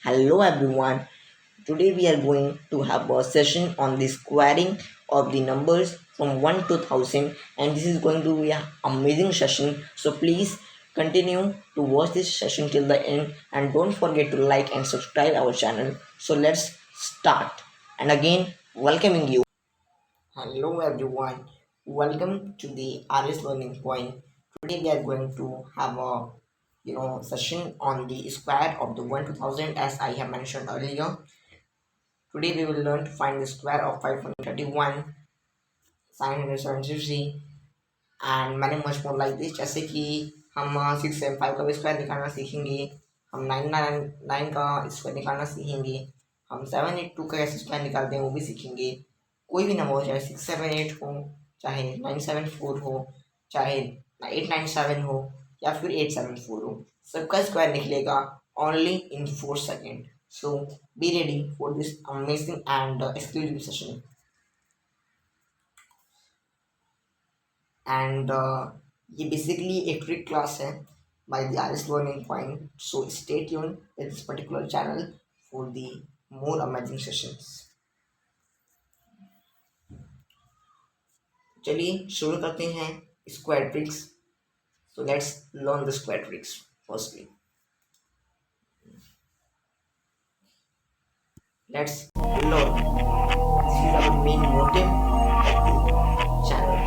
Hello everyone. Today we are going to have a session on the squaring of the numbers from 1 to 1000, and this is going to be an amazing session. So please continue to watch this session till the end and don't forget to like and subscribe our channel. So let's start. And again, welcoming you. Hello everyone. Welcome to the RS Learning Point. Today we are going to have a session on the square of the 1 to 1000 as I have mentioned earlier. Today we will learn to find the square of 531, 973 and many much more like this. जैसे कि हम 675 का भी square निकालना सीखेंगे, हम 999 का square निकालना सीखेंगे, हम 782 का कैसे स्क्वायर निकालते हैं वो भी सीखेंगे। कोई भी नंबर हो, चाहे 678 हो, चाहे 974 हो, चाहे 897 हो या फिर 874 हो, सबका स्क्वायर निकलेगा only in 4 seconds. So be ready for this amazing and exclusive session. And ये basically एक trick class है by the RS Learning Point. So stay tuned with this particular channel for the more amazing sessions. चलिए शुरू करते हैं square tricks. So let's learn the square tricks firstly. Let's learn. This is our main motive of the channel.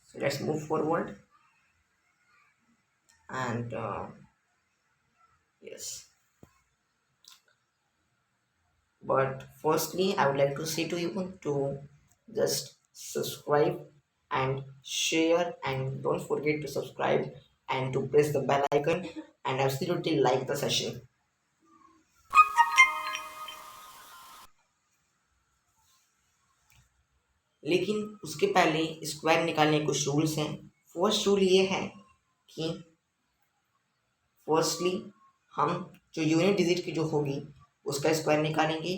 So let's move forward. And yes, but firstly I would like to say to you to just subscribe and share, and don't forget to subscribe and to press the bell icon and absolutely like the session. लेकिन उसके पहले square निकालने के कुछ rules हैं। First rule ये है कि फर्स्टली हम जो यूनिट डिजिट की जो होगी उसका स्क्वायर निकालेंगे,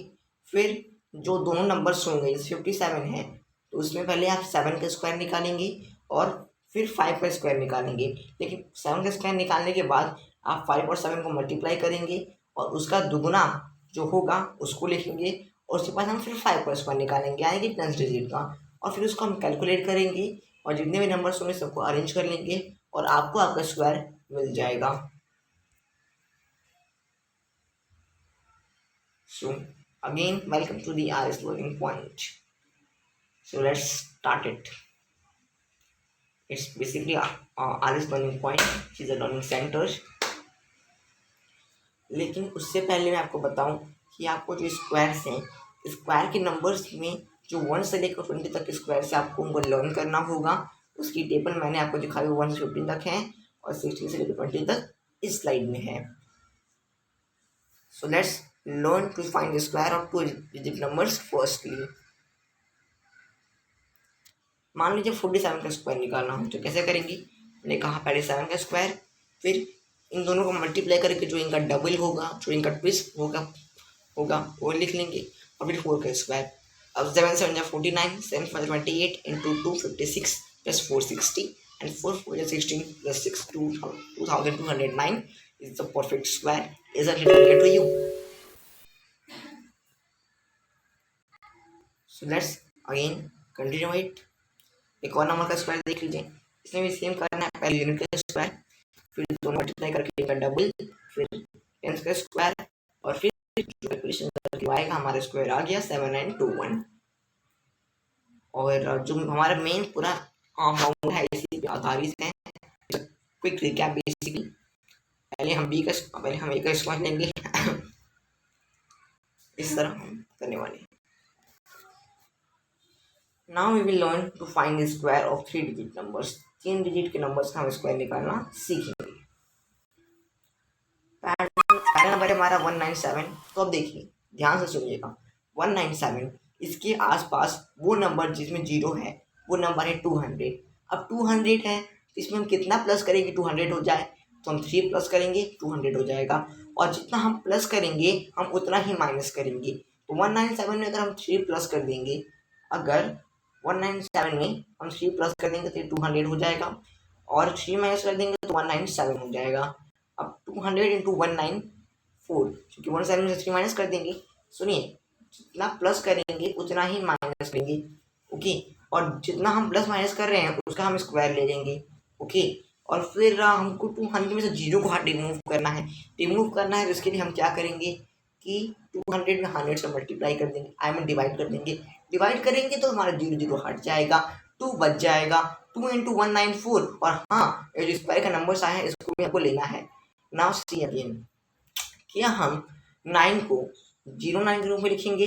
फिर जो दोनों नंबर्स होंगे, जैसे 57 है तो उसमें पहले आप 7 का स्क्वायर निकालेंगे और फिर 5 का स्क्वायर निकालेंगे। लेकिन 7 का स्क्वायर निकालने के बाद आप 5 और 7 को मल्टीप्लाई करेंगे और उसका दुगुना जो होगा उसको लिखेंगे और उसके बाद हम फिर 5 का स्क्वायर निकालेंगे, यानी कि 10 डिजिट का, और फिर उसको हम कैलकुलेट करेंगे और जितने भी नंबर्स होंगे सबको अरेंज कर लेंगे और आपको आपका स्क्वायर मिल जाएगा। So again, welcome to the RS Learning Point. So let's start it. It's basically a RS Learning Point, which is a learning center. लेकिन उससे पहले मैं आपको बताऊं कि आपको जो स्क्वायर्स हैं, स्क्वायर के नंबर्स में जो 1 से लेकर 20 तक के स्क्वायर से आपको उनको लर्न करना होगा। उसकी टेबल मैंने आपको दिखाई, 1 से 15 तक है और 16 से लेकर 20 तक इस स्लाइड में है। So let's learn to find the square of 2-digit numbers firstly. मान लीजिए 47 का स्क्वायर निकालना हो तो कैसे करेंगे? मैंने कहा पहले 7 का स्क्वायर, फिर इन दोनों को मल्टीप्लाई करके जो इनका डबल होगा, जो इनका ट्विस्ट होगा वो लिख लेंगे और फिर 4 का स्क्वायर। अब 7 7 जा 49, 7 5 28 into 2 56 plus 460 and 4 4 16 plus 6 2209 is the perfect square. Is that clear to you? So let's again continue it. एक और नंबर का स्क्वायर देख लीजिए, इसमें भी सेम करना है। पहले यूनिट का स्क्वायर, फिर दोनों मल्टीप्लाई करके इनका डबल, फिर टेंस का स्क्वायर और फिर जो कैलकुलेशन करके आएगा हमारा स्क्वायर आ गया 7921। और जो हमारा मेन पूरा फॉर्मूला है इसी पे आधारित है। क्विक रिकैप बेसिकली, पहले हम ए का स्क्वायर लेंगे इस तरह हम करने वाले हैं। Now we will learn to find the square of 3-digit numbers. 3 digit के नंबर्स का हम स्क्वायर निकालना सीखेंगे। पहला नंबर है हमारा 197। तो अब देखिए, ध्यान से सुनिएगा, 197 इसके आसपास वो नंबर जिसमें 0 है वो नंबर है 200। अब 200 है, इसमें हम कितना प्लस करेंगे 200 हो जाए, तो हम 3 प्लस करेंगे 200 हो जाएगा, और जितना हम प्लस करेंगे हम उतना ही माइनस करेंगे। तो 197 में अगर हम 3 प्लस कर देंगे, अगर 197 में हम 3 प्लस कर देंगे तो 200 हो जाएगा, और 3 माइनस कर देंगे तो 197 हो जाएगा। 200 इंटू 194, क्योंकि 160 माइनस कर देंगे। सुनिए, जितना प्लस करेंगे उतना ही माइनस करेंगे, ओके। और जितना हम प्लस माइनस कर रहे हैं उसका हम स्क्वायर ले लेंगे, ओके। और फिर हमको 200 में से जीरो को रिमूव करना है। तो इसके लिए हम क्या करेंगे कि 200 में 100 से मल्टीप्लाई कर देंगे, आई मीन डिवाइड कर देंगे। डिवाइड करेंगे तो हमारा जीरो जीरो हट जाएगा, 2 बच जाएगा। 2 इंटू 194, और हाँ, ये जो स्क्वायर का नंबर आया है इसको भी हमको लेना है। नाउ सी अगेन, क्या हम 9 को 09 के रूप में लिखेंगे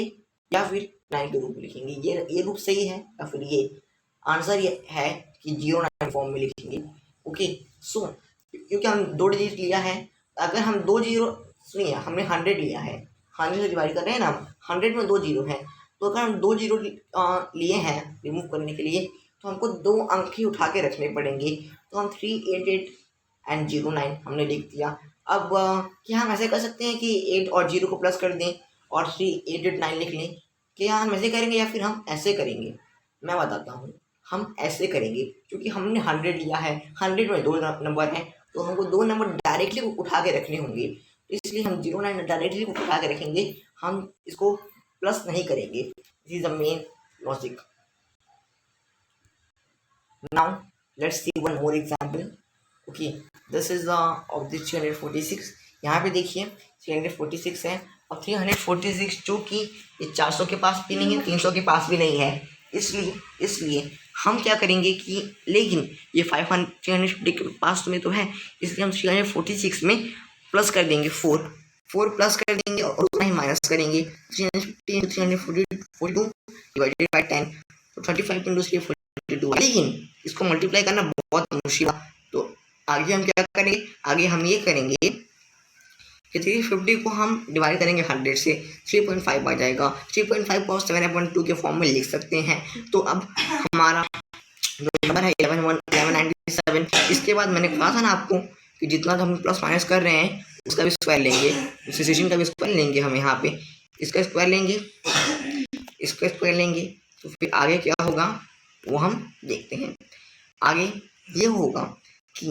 या फिर 9 के रूप में लिखेंगे? ये रूप सही है या फिर ये? आंसर ये है कि 09 फॉर्म में लिखेंगे, ओके। सो क्योंकि हम 2 डिजिट लिया है, अगर हम 2 जीरो, सुनिए, हमने 100 लिया है, 100 से डिवाइड कर रहे हैं ना, 100 में 2 जीरो है, तो अगर हम 2 जीरो लिए हैं रिमूव करने के लिए, तो हमको 2 अंक ही उठा के रखने पड़ेंगे। तो हम 388 एंड 09 हमने लिख दिया। अब क्या हम ऐसे कर सकते हैं कि 8 और 0 को प्लस कर दें और 3889 लिख लें? क्या हम ऐसे करेंगे या फिर हम ऐसे करेंगे? मैं बताता हूँ, हम ऐसे करेंगे, क्योंकि हमने 100 लिया है, 100 में 2 नंबर हैं, तो हमको 2 नंबर डायरेक्टली उठा के रखने होंगे। तो इसलिए हम 09 डायरेक्टली उठा के रखेंगे, हम इसको प्लस नहीं करेंगे। This is the main logic. Now let's see one more example. Okay, this is of this 346. यहाँ पे देखिए 346 है, और 346 जो कि ये 400 के पास भी नहीं है, 300 के पास भी नहीं है। इसलिए हम क्या करेंगे कि, लेकिन ये 350 के पास में तो है, इसलिए हम 346 में प्लस कर देंगे 4 प्लस कर देंगे और उतना ही माइनस करेंगे। 342 डिवाइडेड बाई 10, तो 35 इंटू 342। लेकिन इसको मल्टीप्लाई करना बहुत मुश्किल है, तो आगे हम क्या करेंगे, आगे हम ये करेंगे कि 350 को हम डिवाइड करेंगे 100 से, 3.5 आ जाएगा। 3.5 को 7.2 के फॉर्म में लिख सकते हैं। तो अब हमारा जो नंबर है 1197, इसके बाद मैंने कहा था ना आपको कि जितना हम प्लस माइनस कर रहे हैं उसका भी स्क्वायर लेंगे, सिचुएशन का भी स्क्वायर लेंगे। हम यहाँ पे इसका स्क्वायर लेंगे, इसका स्क्वायर लेंगे, तो फिर आगे क्या होगा वो हम देखते हैं। आगे ये होगा कि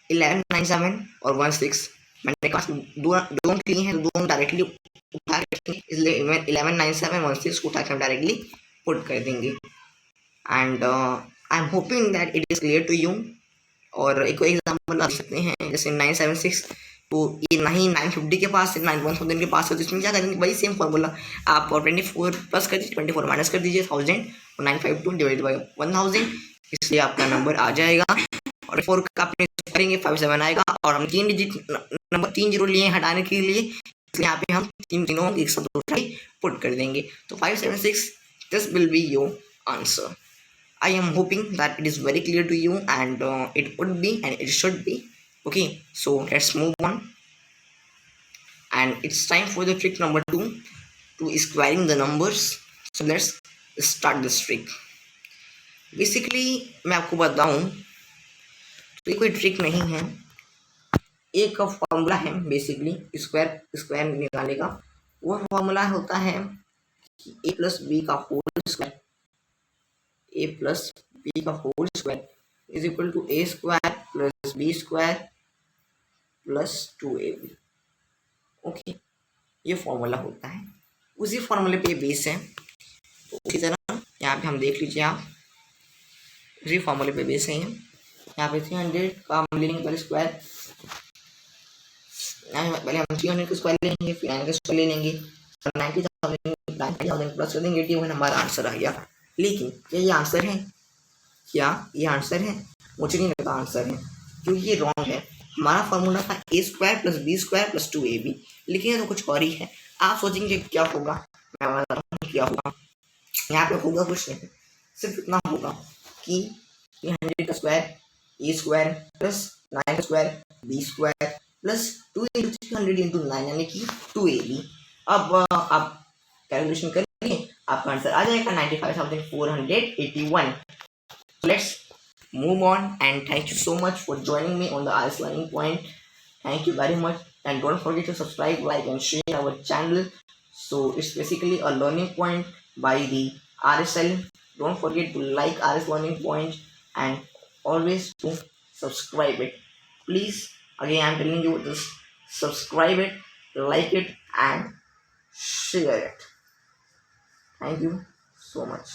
1197 और 16, मैंने कहा दो लिए हैं, दोनों डायरेक्टली उठा के रखेंगे, इसलिए 1197 16 को उठा के हम डायरेक्टली पुट कर देंगे। And I am hoping that it is clear to you. और एक एग्जाम्पल आप सकते हैं, जैसे 976, तो ये नहीं 950 के पास है, 1000 के पास है, तो इसमें क्या करेंगे, वही सेम फॉर्मूला। आप 24 प्लस कर दीजिए, 24 माइनस कर दीजिए 1000, और 952 डिवाइड बाई 1000, इसलिए आपका नंबर आ जाएगा। और 4 का अपने करेंगे 57 आएगा, और हम 3 डिजिट नंबर 3 जीरो लिए हटाने के लिए, इसलिए यहाँ पे हम 3 तीनों एक साथ उठा के पुट कर देंगे। तो 576, this will be your answer. I am hoping that it is very clear to you, and it would be and it should be. Okay, so let's move on, and it's time for the trick number 2, to squaring the numbers. So let's start this trick. Basically मैं आपको बताऊं तो ये कोई trick नहीं है, एक formula है बेसिकली स्क्वायर निकालने का। वो फॉर्मूला होता है कि a प्लस बी का whole square, a plus B का whole square is equal to a square plus B square plus 2ab। Okay, ये फॉर्मूला होता है, उसी फॉर्मूले पे बेस है। तो उसी तरह यहाँ पे हम देख लीजिए, आप उसी फॉर्मूले पे बेस है। यहाँ पे 300 का हम ले लेंगे पहले स्क्वायर, पहले हम 300 का स्क्वायर लेंगे, फिर 9 का स्क्वायर ले लेंगे, 90,000 प्लस कर देंगे, 81 हमारा आंसर आ गया। लेकिन क्या ये आंसर है? क्या ये आंसर है? मुझे नहीं लगता आंसर है, क्योंकि ये रॉन्ग है। हमारा फॉर्मूला था a square plus B square plus 2ab, लेकिन ये तो कुछ और ही है। आप सोचेंगे क्या होगा, मैं बताता हूँ क्या होगा। यहाँ पे होगा कुछ नहीं, सिर्फ इतना होगा कि 300 का स्क्वायर a स्क्वायर प्लस 9 का square b square plus 2 into 300 into 9 यानी कि 2ab। अब आप कैलकुलेशन करिए, आपका आंसर आ जाएगा 95,481। Let's move on, and thank you so much for joining me on the RS Learning Point. Thank you very much, and don't forget to subscribe, like and share our channel. So it's basically a learning point by the RSL. Don't forget to like RS Learning Point and always to subscribe it. Please Again, I'm telling you, just subscribe it, like it, and share it. Thank you so much.